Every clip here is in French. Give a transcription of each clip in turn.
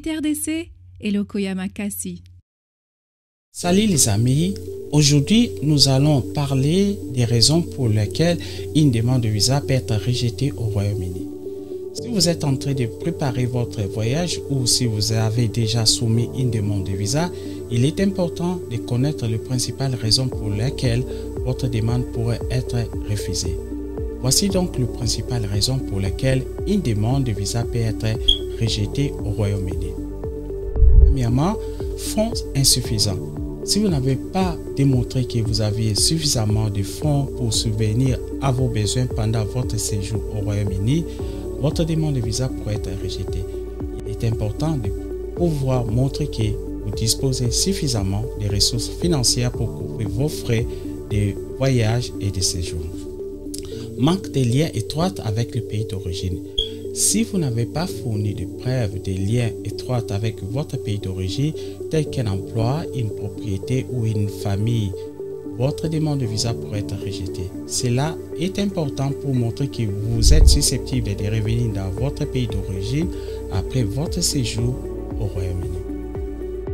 RDC et le Koyama Kassi. Salut les amis, aujourd'hui nous allons parler des raisons pour lesquelles une demande de visa peut être rejetée au Royaume-Uni. Si vous êtes en train de préparer votre voyage ou si vous avez déjà soumis une demande de visa, il est important de connaître les principales raisons pour lesquelles votre demande pourrait être refusée. Voici donc les principales raisons pour lesquelles une demande de visa peut être rejetée au Royaume-Uni. Premièrement, fonds insuffisants. Si vous n'avez pas démontré que vous aviez suffisamment de fonds pour subvenir à vos besoins pendant votre séjour au Royaume-Uni, votre demande de visa pourrait être rejetée. Il est important de pouvoir montrer que vous disposez suffisamment de ressources financières pour couvrir vos frais de voyage et de séjour. Manque de liens étroits avec le pays d'origine. Si vous n'avez pas fourni de preuves de liens étroits avec votre pays d'origine, tel qu'un emploi, une propriété ou une famille, votre demande de visa pourrait être rejetée. Cela est important pour montrer que vous êtes susceptible de revenir dans votre pays d'origine après votre séjour au Royaume-Uni.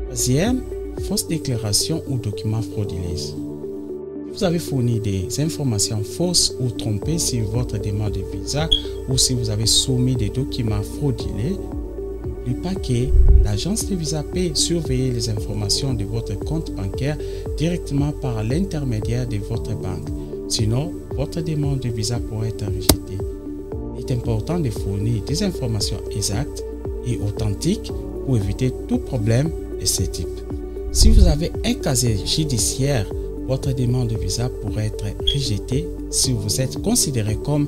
Troisième, fausse déclaration ou documents frauduleux. Si vous avez fourni des informations fausses ou trompées sur votre demande de visa ou si vous avez soumis des documents frauduleux, n'oubliez pas que l'agence de visa peut surveiller les informations de votre compte bancaire directement par l'intermédiaire de votre banque. Sinon, votre demande de visa pourrait être rejetée. Il est important de fournir des informations exactes et authentiques pour éviter tout problème de ce type. Si vous avez un casier judiciaire, votre demande de visa pourrait être rejetée si vous êtes considéré comme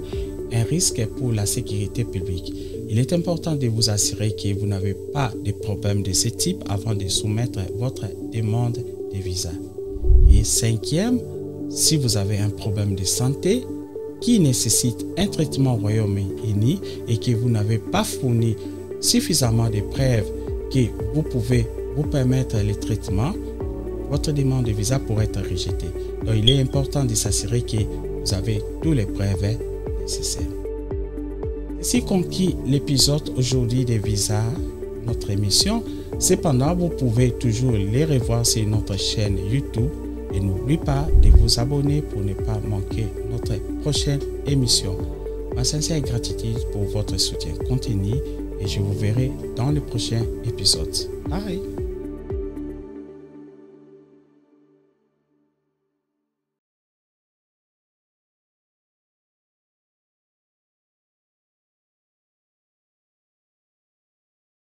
un risque pour la sécurité publique. Il est important de vous assurer que vous n'avez pas de problème de ce type avant de soumettre votre demande de visa. Et cinquième, si vous avez un problème de santé qui nécessite un traitement au Royaume-Uni et que vous n'avez pas fourni suffisamment de preuves que vous pouvez vous permettre le traitement, votre demande de visa pourrait être rejetée. Donc, il est important de s'assurer que vous avez tous les preuves nécessaires. Ainsi conclut l'épisode aujourd'hui des visas, notre émission. Cependant, vous pouvez toujours les revoir sur notre chaîne YouTube et n'oubliez pas de vous abonner pour ne pas manquer notre prochaine émission. Ma sincère gratitude pour votre soutien continu et je vous verrai dans le prochain épisode. Bye!